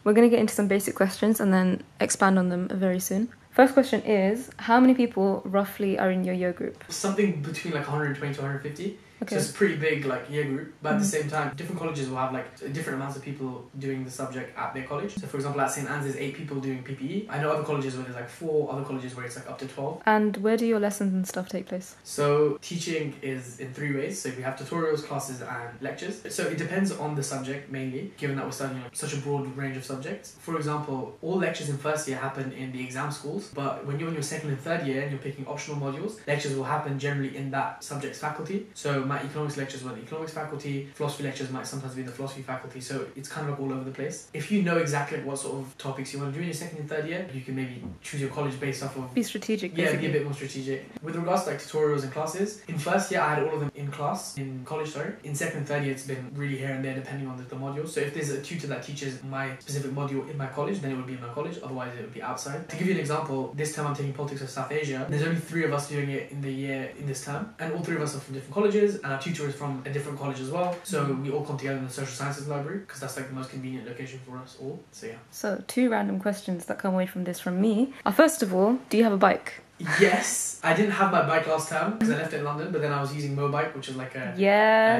We're going to get into some basic questions and then expand on them very soon. First question is, how many people roughly are in your year group? Something between like 120 to 150. Okay. So it's a pretty big like year group, but at the same time, different colleges will have like different amounts of people doing the subject at their college. So for example, at St. Anne's there's 8 people doing PPE. I know other colleges where there's like 4, other colleges where it's like up to 12. And where do your lessons and stuff take place? So teaching is in 3 ways. So we have tutorials, classes and lectures. So it depends on the subject mainly, given that we're studying like such a broad range of subjects. For example, all lectures in first year happen in the exam schools, but when you're in your second and third year and you're picking optional modules, lectures will happen generally in that subject's faculty. So my economics lectures were the economics faculty, philosophy lectures might sometimes be in the philosophy faculty, so it's kind of like all over the place. If you know exactly what sort of topics you want to do in your second and third year, you can maybe choose your college based off of... Be strategic, yeah, basically. be a bit more strategic. With regards to like tutorials and classes, in first year I had all of them in class, in college, sorry. In second and third year it's been really here and there depending on the modules. So if there's a tutor that teaches my specific module in my college, then it would be in my college, otherwise it would be outside. To give you an example, this term I'm taking politics of South Asia. There's only 3 of us doing it in the year in this term, and all 3 of us are from different colleges, and our tutor is from a different college as well. So we all come together in the social sciences library because that's like the most convenient location for us all. So yeah. So 2 random questions that come away from this from me are, first of all, do you have a bike? Yes, I didn't have my bike last term because I left it in London, but then I was using Mobike, which is like a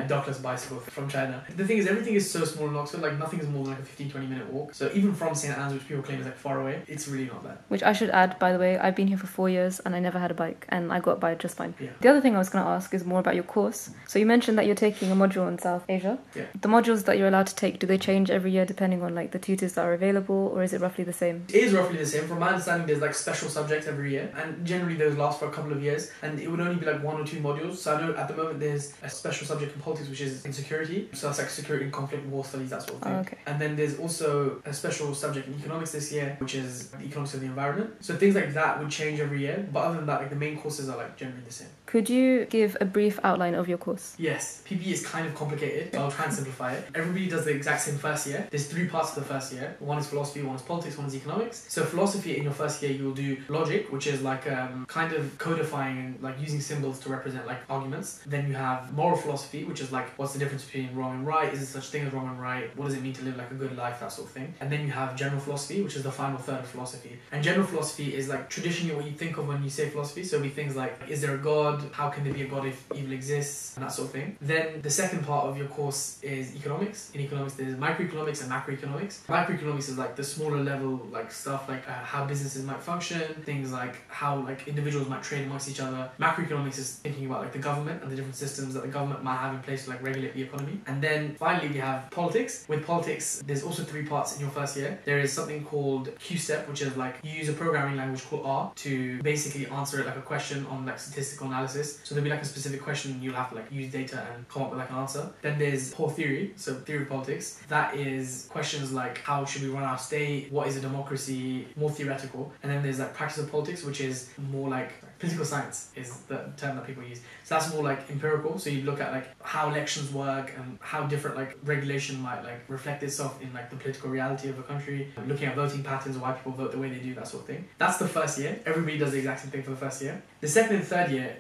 dockless bicycle from China. The thing is, everything is so small in Oxford, like nothing is more than like a 15-20 minute walk. So even from St. Anne's, which people claim is like far away, it's really not bad. Which I should add, by the way, I've been here for 4 years and I never had a bike and I got by just fine. Yeah. The other thing I was going to ask is more about your course. So you mentioned that you're taking a module in South Asia. Yeah. The modules that you're allowed to take, do they change every year depending on like the tutors that are available, or is it roughly the same? It is roughly the same. From my understanding, there's like special subjects every year, and generally those last for a couple of years, and it would only be like 1 or 2 modules. So I know at the moment there's a special subject in politics which is in security, so that's like security and conflict, war studies, that sort of thing. Oh, okay. And then there's also a special subject in economics this year, which is the economics of the environment. So things like that would change every year, but other than that, like the main courses are like generally the same. Could you give a brief outline of your course? Yes, PPE is kind of complicated, so I'll try and simplify it. Everybody does the exact same first year. There's 3 parts to the first year. One is philosophy, one is politics, one is economics. So philosophy in your first year, you'll do logic, which is like kind of codifying and like using symbols to represent like arguments. Then you have moral philosophy, which is like what's the difference between wrong and right? Is there such thing as wrong and right? What does it mean to live like a good life? That sort of thing. And then you have general philosophy, which is the final third of philosophy. And general philosophy is like traditionally what you think of when you say philosophy. So it'll be things like, is there a God? How can there be a God if evil exists? And that sort of thing. Then the second part of your course is economics. In economics, there's microeconomics and macroeconomics. Microeconomics is like the smaller level like stuff, like how businesses might function, things like how like individuals might trade amongst each other. Macroeconomics is thinking about like the government and the different systems that the government might have in place to like regulate the economy. And then finally we have politics. With politics, there's also 3 parts in your first year. There is something called Q-step, which is like you use a programming language called R to basically answer it like a question on like statistical analysis. So there'll be like a specific question and you'll have to like use data and come up with like an answer. Then there's core theory, so theory of politics. That is questions like how should we run our state, what is a democracy, more theoretical. And then there's like practice of politics, which is more like political science is the term that people use. So that's more like empirical. So you look at like how elections work and how different like regulation might like reflect itself in like the political reality of a country. Looking at voting patterns, why people vote the way they do, that sort of thing. That's the first year. Everybody does the exact same thing for the first year. The second and third year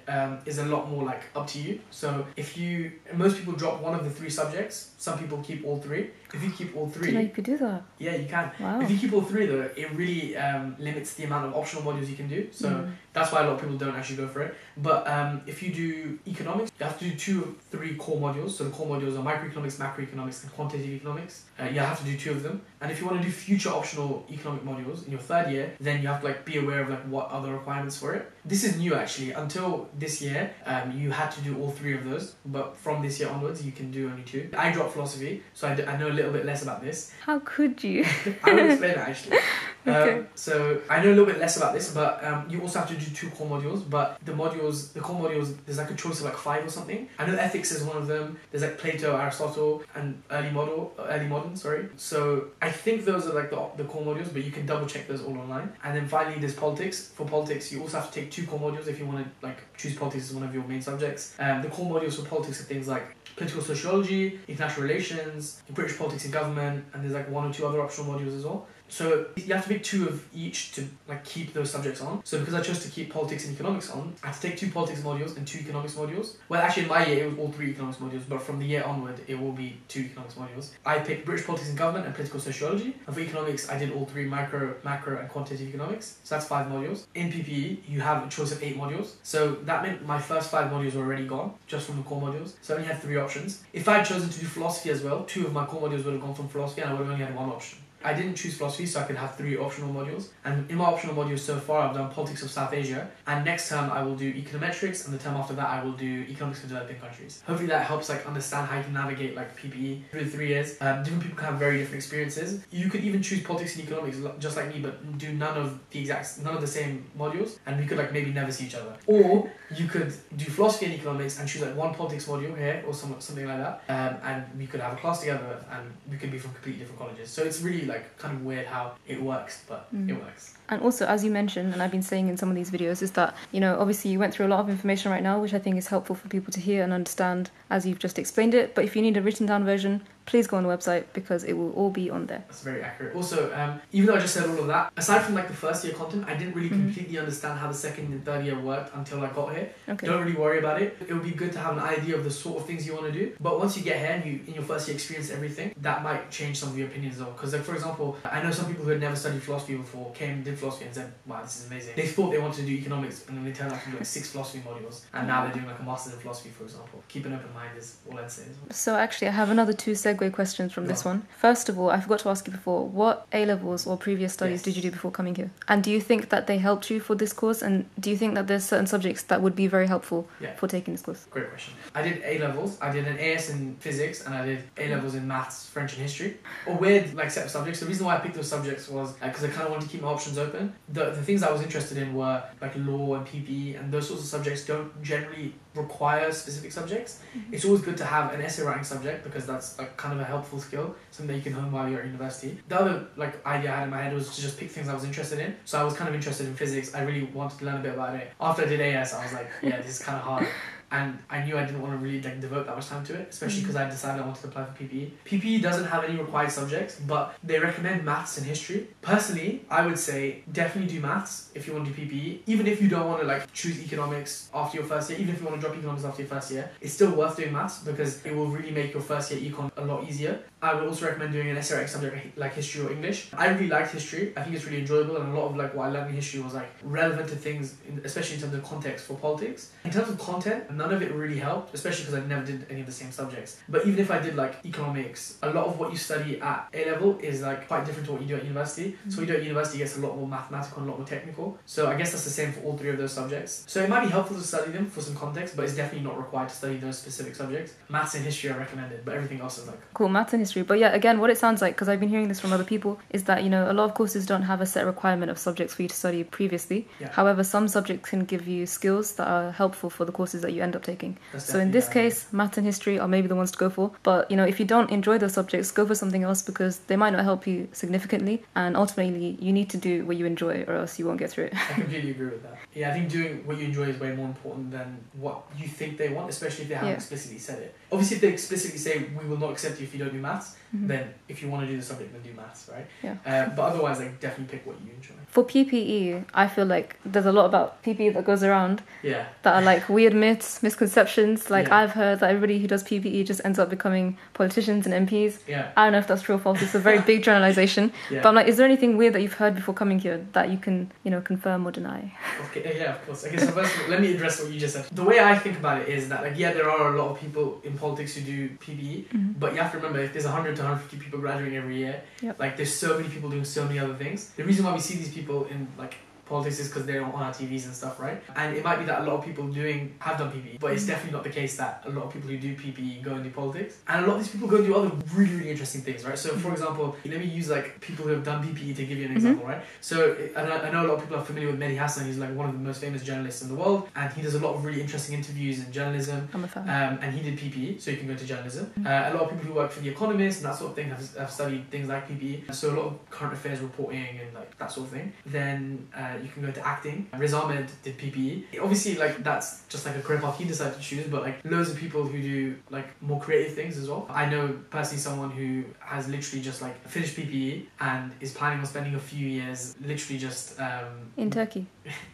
is a lot more like up to you. So if you, most people drop one of the 3 subjects. Some people keep all 3. If you keep all 3... Didn't know you could do that. Yeah, you can. Wow. If you keep all 3 though, it really limits the amount of optional modules you can do. So that's why a lot of people don't actually go for it. But if you do economics, you have to do 2 of 3 core modules. So the core modules are microeconomics, macroeconomics, and quantitative economics. You have to do 2 of them. And if you want to do future optional economic modules in your third year, then you have to like be aware of like what are the requirements for it. This is new actually. Until this year, you had to do all 3 of those. But from this year onwards, you can do only 2. I dropped philosophy, so I know a little bit less about this. How could you? I will explain it actually. Okay. So I know a little bit less about this, but you also have to do 2 core modules. But the core modules, there's like a choice of like 5 or something. I know ethics is one of them. There's like Plato, Aristotle, and early modern. Sorry. So I think those are like the core modules, but you can double check those all online. And then finally, there's politics. For politics, you also have to take 2 core modules if you want to like choose politics as one of your main subjects. The core modules for politics are things like political sociology, international relations, British politics and government, and there's like 1 or 2 other optional modules as well. So you have to pick 2 of each to like keep those subjects on. So because I chose to keep politics and economics on, I had to take 2 politics modules and 2 economics modules. Well, actually in my year it was all 3 economics modules, but from the year onward it will be 2 economics modules. I picked British politics and government and political sociology, and for economics I did all 3 macro, and quantitative economics. So that's 5 modules. In PPE you have a choice of 8 modules. So that meant my first 5 modules were already gone, just from the core modules. So I only had 3 options. If I had chosen to do philosophy as well, 2 of my core modules would have gone from philosophy and I would have only had 1 option. I didn't choose philosophy so I could have 3 optional modules, and in my optional modules so far I've done politics of South Asia, and next term I will do econometrics, and the term after that I will do economics of developing countries. Hopefully that helps like understand how you can navigate like PPE through the 3 years. Different people can have very different experiences. You could even choose politics and economics just like me, but do none of the same modules, and we could like maybe never see each other. Or you could do philosophy and economics and choose like 1 politics module here or something like that, and we could have a class together and we could be from completely different colleges. So it's really like kind of weird how it works, but it works. And also, as you mentioned, and I've been saying in some of these videos, is that, you know, obviously you went through a lot of information right now, which I think is helpful for people to hear and understand as you've just explained it. But if you need a written down version, please go on the website because it will all be on there. That's very accurate. Also, even though I just said all of that, aside from like the first year content, I didn't really completely understand how the second and third year worked until I got here. Okay. Don't really worry about it. It would be good to have an idea of the sort of things you want to do. But once you get here and you, in your first year, experience everything, that might change some of your opinions though. Because like, for example, I know some people who had never studied philosophy before came, did philosophy and said, wow, this is amazing. They thought they wanted to do economics and then they turned out to do like 6 philosophy modules. And now they're doing like a master's in philosophy, for example. Keep an open mind is all I'd say as well. So actually, I have another 2 segue questions from this one. First of all, I forgot to ask you before, what A-levels or previous studies did you do before coming here? And do you think that they helped you for this course? And do you think that there's certain subjects that would be very helpful for taking this course? Great question. I did A-levels. I did an AS in physics and I did A-levels in maths, French and history. A weird like set of subjects. The reason why I picked those subjects was because I kind of wanted to keep my options open. The things I was interested in were like law and PPE, and those sorts of subjects don't generally require specific subjects. It's always good to have an essay writing subject because that's like kind of a helpful skill, something that you can hone while you're at university. The other like idea I had in my head was to just pick things I was interested in. So I was kind of interested in physics. I really wanted to learn a bit about it. After I did AS, I was like, yeah, this is kind of hard. And I knew I didn't want to really like devote that much time to it, especially because I decided I wanted to apply for PPE. PPE doesn't have any required subjects, but they recommend maths and history. Personally, I would say definitely do maths if you want to do PPE. Even if you don't want to like choose economics after your first year, even if you want to drop economics after your first year, it's still worth doing maths because it will really make your first year econ a lot easier. I would also recommend doing an essay writing subject like history or English. I really liked history. I think it's really enjoyable, and a lot of like what I learned in history was like relevant to things, especially in terms of context for politics. In terms of content, none of it really helped, especially because I never did any of the same subjects. But even if I did like economics, a lot of what you study at A level is like quite different to what you do at university. So what you do at university gets a lot more mathematical and a lot more technical. So I guess that's the same for all 3 of those subjects. So it might be helpful to study them for some context, but it's definitely not required to study those specific subjects. Maths and history are recommended, but everything else is like... Cool, maths and history. But yeah, again, what it sounds like, because I've been hearing this from other people, is that, you know, a lot of courses don't have a set requirement of subjects for you to study previously. However, some subjects can give you skills that are helpful for the courses that you end up taking. So in this case, maths and history are maybe the ones to go for. But, you know, if you don't enjoy those subjects, go for something else because they might not help you significantly. And ultimately, you need to do what you enjoy or else you won't get through it. I completely agree with that. Yeah, I think doing what you enjoy is way more important than what you think they want, especially if they haven't explicitly said it. Obviously, if they explicitly say, we will not accept you if you don't do maths, then if you want to do the subject, then do maths, right? But otherwise, like, definitely pick what you enjoy. For PPE, I feel like there's a lot about PPE that goes around that are like weird myths, misconceptions. Like I've heard that everybody who does PPE just ends up becoming politicians and MPs. I don't know if that's true or false. It's a very big generalization. But I'm like, is there anything weird that you've heard before coming here that you can, you know, confirm or deny? Okay, yeah, of course. Okay, so first, let me address what you just said. The way I think about it is that, like, yeah, there are a lot of people in politics who do PPE, but you have to remember, if there's 100 to 150 people graduating every year, like, there's so many people doing so many other things. The reason why we see these people in, like, politics is because they're on our TVs and stuff, right? And it might be that a lot of people have done PPE, but it's definitely not the case that a lot of people who do PPE go and do politics. And a lot of these people go and do other really, really interesting things, right? So, for example, let me use like people who have done PPE to give you an example, right? So, I know a lot of people are familiar with Mehdi Hassan. He's like one of the most famous journalists in the world, and he does a lot of really interesting interviews in journalism. I'm a fan. And he did PPE, so you can go to journalism. A lot of people who work for The Economist and that sort of thing have studied things like PPE. So a lot of current affairs reporting and like that sort of thing. Then you can go to acting. Riz Ahmed did PPE. Obviously, like, that's just like a career path he decided to choose, but like loads of people who do like more creative things as well. I know personally someone who has literally just like finished PPE and is planning on spending a few years literally just in Turkey.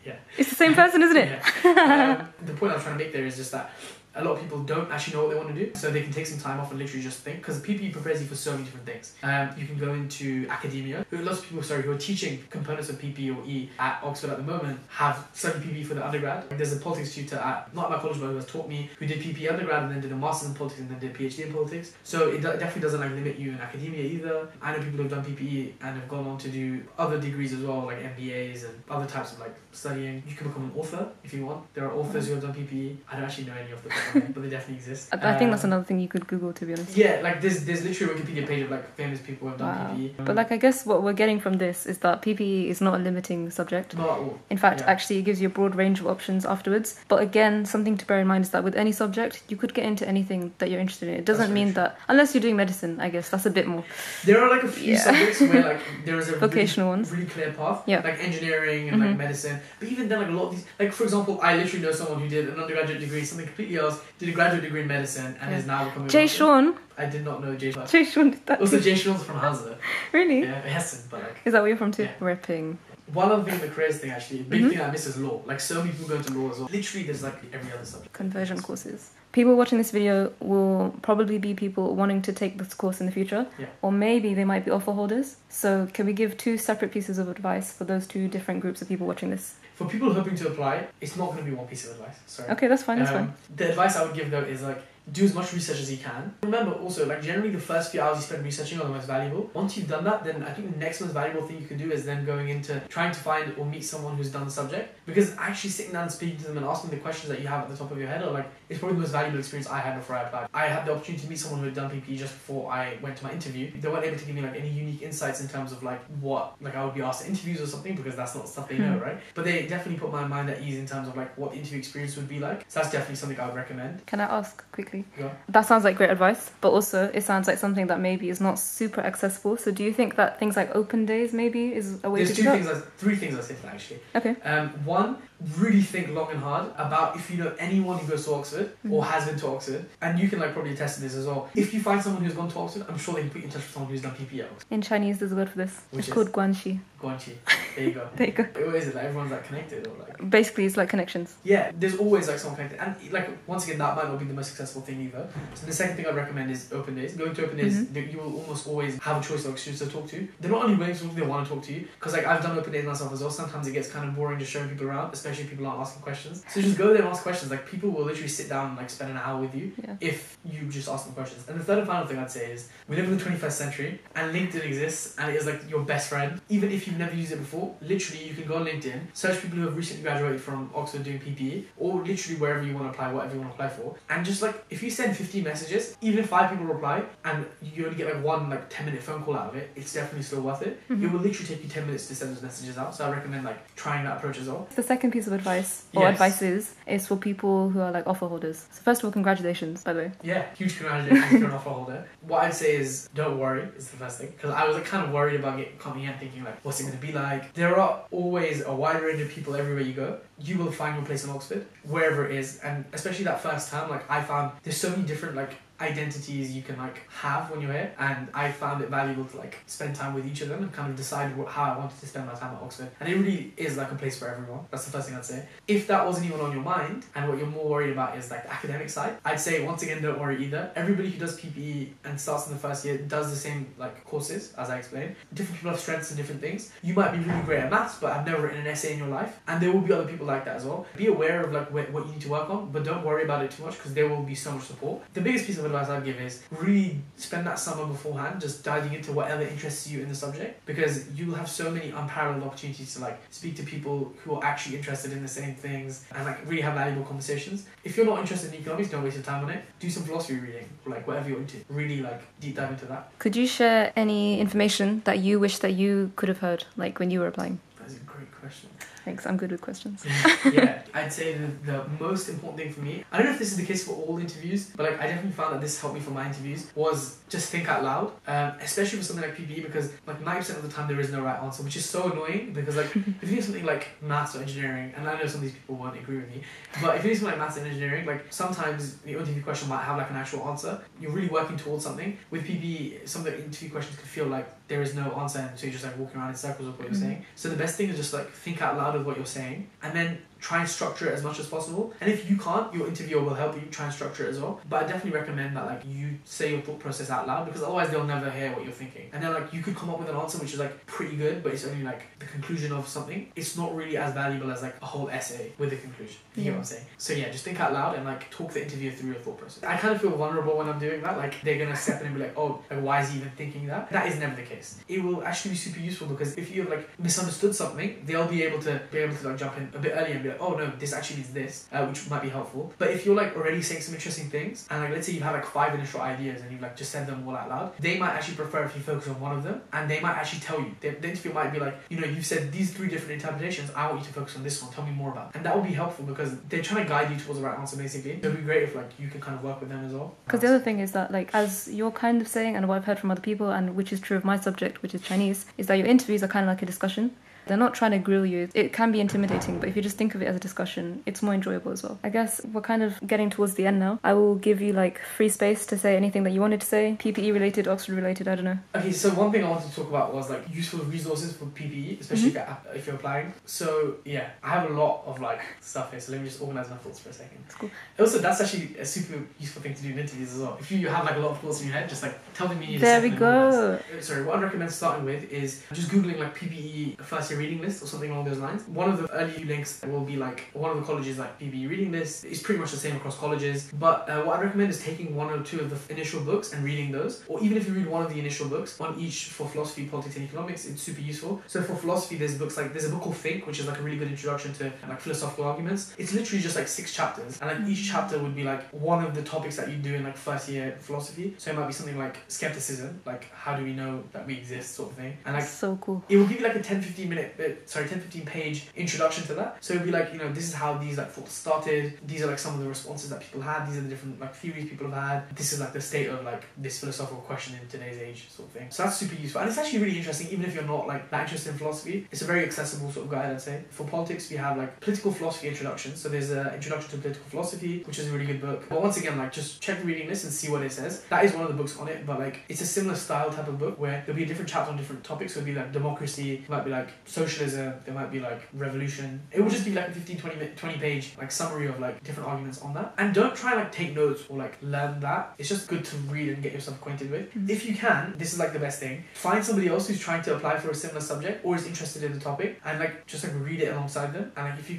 Yeah, it's the same person, isn't it? Yeah. The point I'm trying to make there is just that a lot of people don't actually know what they want to do, so they can take some time off and literally just think, because PPE prepares you for so many different things. You can go into academia. Lots of people, who are teaching components of PPE or E at Oxford at the moment have studied PPE for the undergrad. There's a politics tutor not at my college, but who has taught me, who did PPE undergrad and then did a master's in politics and then did a PhD in politics. So it definitely doesn't like limit you in academia either. I know people who have done PPE and have gone on to do other degrees as well, like MBAs and other types of like studying. You can become an author if you want. There are authors who have done PPE. I don't actually know any of the top of my head, but they definitely exist. I think that's another thing you could Google, to be honest. Yeah, like there's literally a Wikipedia page of like famous people who have done PPE. But like I guess what we're getting from this is that PPE is not a limiting subject. Not at all. In fact, actually it gives you a broad range of options afterwards. But again, something to bear in mind is that with any subject, you could get into anything that you're interested in. It doesn't mean that, unless you're doing medicine, I guess, that's a bit more. There are like a few subjects where like there is a vocational ones. Really clear path. Yeah. Like engineering and like medicine. But even then, like a lot of these, like for example, I literally know someone who did an undergraduate degree, something completely else, did a graduate degree in medicine and is now becoming Jay Sean. I did not know Jay Sean. Jay Sean did that. Also, Jay Sean's from Hansa. Really? Yeah, Hessen, but like. Is that where you're from too? Yeah. Ripping. One other thing in the careers thing actually, big thing I miss is law. Like so many people go into law as well. Literally there's like every other subject. Conversion courses. People watching this video will probably be people wanting to take this course in the future. Yeah. Or maybe they might be offer holders. So can we give 2 separate pieces of advice for those 2 different groups of people watching this? For people hoping to apply, it's not going to be one piece of advice. Sorry. Okay, that's fine, that's fine. The advice I would give though is like, do as much research as you can. Remember also, like generally the first few hours you spend researching are the most valuable. Once you've done that, then I think the next most valuable thing you can do is then going into trying to find or meet someone who's done the subject. Because actually sitting down and speaking to them and asking the questions that you have at the top of your head are like, it's probably the most valuable experience I had before I applied. I had the opportunity to meet someone who had done PPE just before I went to my interview. They weren't able to give me like any unique insights in terms of like what like I would be asked at interviews or something, because that's not the stuff they know, right? But they definitely put my mind at ease in terms of like what the interview experience would be like. So that's definitely something I would recommend. Can I ask quickly? Yeah. That sounds like great advice, but also it sounds like something that maybe is not super accessible. So do you think that things like open days maybe is a way to do that? There's 3 things I say for that actually. Okay. One, really think long and hard about if you know anyone who goes to Oxford or has been to Oxford, and you can like probably attest to this as well. If you find someone who's gone to Oxford, I'm sure they can put you in touch with someone who's done PPE at Oxford. In Chinese, there's a word for this. It's called guanxi. Guanxi. There you go. There you go. What is it? Like everyone's like connected or like? Basically, it's like connections. Yeah, there's always like someone connected, and like once again, that might not be the most successful thing either. So the second thing I'd recommend is open days. Going to open days, you will almost always have a choice of students to talk to. They're not only willing to talk to you, they want to talk to you. Because like I've done open days myself as well. Sometimes it gets kind of boring just showing people around, especially if people aren't asking questions. So just go there and ask questions. Like people will literally sit down and like spend an hour with you if you just ask them questions. And the third and final thing I'd say is we live in the 21st century and LinkedIn exists and it is like your best friend. Even if you've never used it before, literally you can go on LinkedIn, search people who have recently graduated from Oxford doing PPE, or literally wherever you want to apply, whatever you want to apply for. And just like if you send 15 messages, even if 5 people reply and you only get like one like 10-minute phone call out of it, it's definitely still worth it. It will literally take you 10 minutes to send those messages out. So I recommend like trying that approach as well. The second piece of advice or advices is for people who are like offer holders. So first of all, congratulations, by the way. Yeah, huge congratulations if you're an offer holder. What I'd say is don't worry is the first thing, because I was like kind of worried about coming in thinking like what's it going to be like. There are always a wide range of people everywhere you go. You will find your place in Oxford wherever it is, and especially that first time, like I found there's so many different like identities you can like have when you're here, and I found it valuable to like spend time with each of them and kind of decide how I wanted to spend my time at Oxford. And it really is like a place for everyone. That's the first thing I'd say. If that wasn't even on your mind and what you're more worried about is like the academic side, I'd say once again don't worry either. Everybody who does PPE and starts in the first year does the same like courses as I explained. Different people have strengths and different things. You might be really great at maths but have never written an essay in your life, and there will be other people like that as well. Be aware of like what you need to work on, but don't worry about it too much because there will be so much support. The biggest piece of advice I'd give is really spend that summer beforehand just diving into whatever interests you in the subject, because you will have so many unparalleled opportunities to like speak to people who are actually interested in the same things and like really have valuable conversations. If you're not interested in economics, don't waste your time on it. Do some philosophy reading or like whatever you're into. Really like deep dive into that. Could you share any information that you wish that you could have heard like when you were applying? That's a great question. Thanks, I'm good with questions. Yeah, I'd say the most important thing for me, I don't know if this is the case for all interviews, but like I definitely found that this helped me for my interviews, was just think out loud, especially for something like PPE, because like 90% of the time there is no right answer, which is so annoying, because like if you do something like maths or engineering, and I know some of these people won't agree with me, but if you do something like maths and engineering, like sometimes the interview question might have like an actual answer. You're really working towards something. With PPE, some of the interview questions could feel like there is no answer, and so you're just like walking around in circles with what you're saying. So the best thing is just like think out loud of what you're saying, and then try and structure it as much as possible. And if you can't, your interviewer will help you try and structure it as well. But I definitely recommend that like you say your thought process out loud, because otherwise they'll never hear what you're thinking. And then like you could come up with an answer which is like pretty good, but it's only like the conclusion of something. It's not really as valuable as like a whole essay with a conclusion. You get what I'm saying? So yeah, just think out loud and like talk the interviewer through your thought process. I kind of feel vulnerable when I'm doing that. Like they're gonna step in and be like, oh, like why is he even thinking that? That is never the case. It will actually be super useful, because if you have like misunderstood something, they'll be able to like jump in a bit earlier and be like, oh no, this actually means this, which might be helpful. But if you're like already saying some interesting things, and like let's say you have like 5 initial ideas and you've like just said them all out loud, they might actually prefer if you focus on one of them, and they might actually tell you. The interview might be like, you know, you've said these 3 different interpretations, I want you to focus on this one, tell me more about it. And that will be helpful, because they're trying to guide you towards the right answer basically. It would be great if like you can kind of work with them as well. Because the other thing is that like, as you're kind of saying, and what I've heard from other people, and which is true of my subject, which is Chinese, is that your interviews are kind of like a discussion. They're not trying to grill you. It can be intimidating, but if you just think of it as a discussion, it's more enjoyable as well. I guess we're kind of getting towards the end now. I will give you like free space to say anything that you wanted to say. PPE related, Oxford related, I don't know. Okay, so one thing I wanted to talk about was like useful resources for PPE, especially if you're applying. So yeah, I have a lot of like stuff here, so let me just organize my thoughts for a second. That's cool. Also, that's actually a super useful thing to do in interviews as well. If you have like a lot of thoughts in your head, just like tell them you need there a second. We go. Sorry, what I'd recommend starting with is just googling like PPE first year reading list or something along those lines. One of the early links will be like one of the colleges like PPE reading list. It's pretty much the same across colleges, but what I'd recommend is taking 1 or 2 of the initial books and reading those, or even if you read one of the initial books, one each for philosophy, politics and economics, it's super useful. So for philosophy, there's a book called Think, which is like a really good introduction to like philosophical arguments. It's literally just like 6 chapters, and like each chapter would be like one of the topics that you do in like first year philosophy. So it might be something like skepticism, like how do we know that we exist, sort of thing. And like so cool. It will give you like a 10-15 page introduction to that. So it'll be like, you know, this is how these like thoughts started, these are like some of the responses that people had, these are the different like theories people have had, this is like the state of like this philosophical question in today's age, sort of thing. So that's super useful, and it's actually really interesting even if you're not like that interested in philosophy. It's a very accessible sort of guide, I'd say. For politics, we have like political philosophy introduction. So there's an introduction to political philosophy, which is a really good book. But once again, like just check the reading list and see what it says. That is one of the books on it, but like it's a similar style type of book where there'll be a different chapter on different topics. So it'll be like democracy, it might be like socialism, there might be like revolution. It will just be like a 20 page like summary of like different arguments on that. And don't try and like take notes or like learn that. It's just good to read and get yourself acquainted with. If you can, this is like the best thing. Find somebody else who's trying to apply for a similar subject or is interested in the topic, and like just like read it alongside them. And like if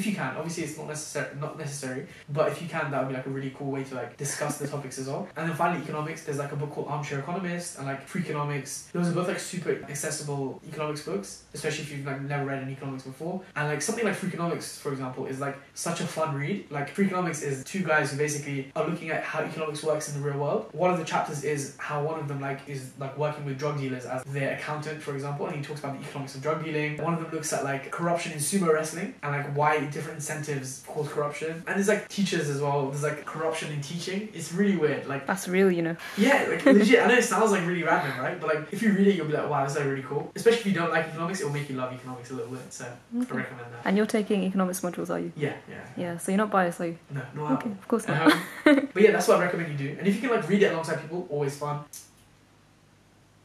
you can, obviously it's not necessary, but if you can, that would be like a really cool way to like discuss the topics as well. And then finally, economics. There's like a book called Armchair Economist and like Free Economics. Those are both like super accessible economics books, especially if you've like never read an economics before. And like something like Free Economics, for example, is like such a fun read. Like Free Economics is 2 guys who basically are looking at how economics works in the real world. One of the chapters is how one of them like is like working with drug dealers as their accountant, for example, and he talks about the economics of drug dealing. One of them looks at like corruption in sumo wrestling and like why different incentives cause corruption. And there's like teachers as well. There's like corruption in teaching. It's really weird. Like that's real, you know. Yeah, like legit. I know it sounds like really random, right? But like if you read it, you'll be like, wow, this is like really cool. Especially if you don't like economics, it'll make you love economics a little bit. So I recommend that. And you're taking economics modules, are you? Yeah. So you're not biased, are you? No, not okay, of course not. But yeah, that's what I recommend you do. And if you can like read it alongside people, always fun.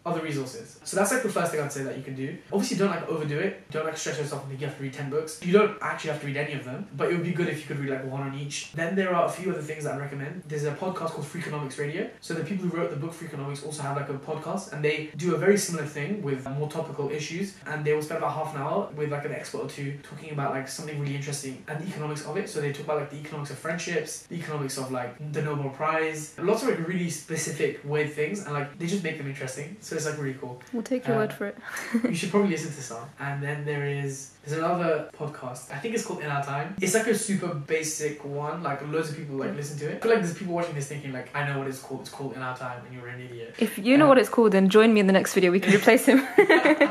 Other resources. So that's like the first thing I'd say that you can do. Obviously don't like overdo it. Don't like stress yourself and think you have to read 10 books. You don't actually have to read any of them, but it would be good if you could read like 1 on each. Then there are a few other things that I recommend. There's a podcast called Free Economics Radio. So the people who wrote the book Free Economics also have like a podcast, and they do a very similar thing with more topical issues, and they will spend about half an hour with like an expert or 2 talking about like something really interesting and the economics of it. So they talk about like the economics of friendships, the economics of like the Nobel Prize, lots of like really specific weird things, and like they just make them interesting. So So it's like really cool. We'll take your word for it. You should probably listen to some. And then there's another podcast. I think it's called In Our Time. It's like a super basic one. Like loads of people like listen to it. I feel like there's people watching this thinking like, I know what it's called. It's called In Our Time, and you're an idiot. If you know what it's called, then join me in the next video. We can replace him.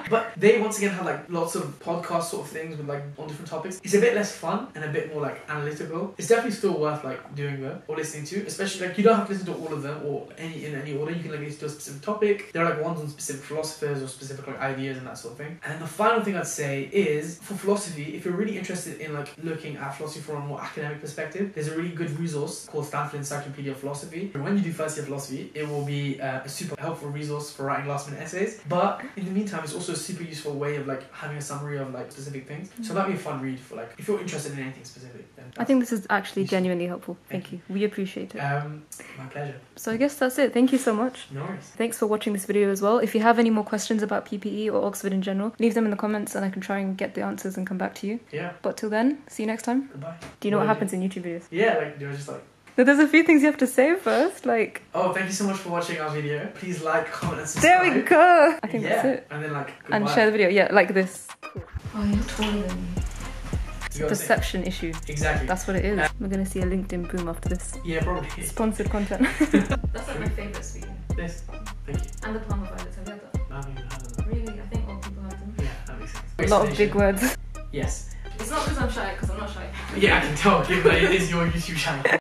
But they once again have like lots of podcast sort of things with like on different topics. It's a bit less fun and a bit more like analytical. It's definitely still worth like doing them or listening to. Especially like you don't have to listen to all of them or in any order. You can like listen to a specific topic. There are like ones on specific philosophers or specific like ideas and that sort of thing. And then the final thing I'd say is for philosophy, if you're really interested in like looking at philosophy from a more academic perspective, there's a really good resource called Stanford Encyclopedia of Philosophy. And when you do first year philosophy, it will be a super helpful resource for writing last minute essays. But in the meantime, it's also a super useful way of like having a summary of like specific things. So that'd be a fun read for like if you're interested in anything specific. Then I think this is actually genuinely helpful. Thank you. We appreciate it. My pleasure. So I guess that's it. Thank you so much. No worries. Thanks for watching this video as well. If you have any more questions about PPE or Oxford in general, leave them in the comments and I can try and get the answers and come back to you. Yeah. But till then, see you next time. Goodbye. Do you know what happens in YouTube videos? Yeah, like they were just like. No, there's a few things you have to say first, like... Oh, thank you so much for watching our video. Please like, comment and subscribe. There we go! I think that's it. And then like, goodbye. And share the video, yeah, like this. Oh, you're taller than me. It's a perception issue. Exactly. That's what it is. We're gonna see a LinkedIn boom after this. Yeah, probably. Sponsored content. That's like my favourite sweet. This. Thank you. And the Palmer violets, have you had that? I haven't even heard of that. Really? I think all people have them. Yeah, that makes sense. A lot of big words. Yes. It's not because I'm shy, because I'm not shy. Yeah, I can tell, given that it is your YouTube channel.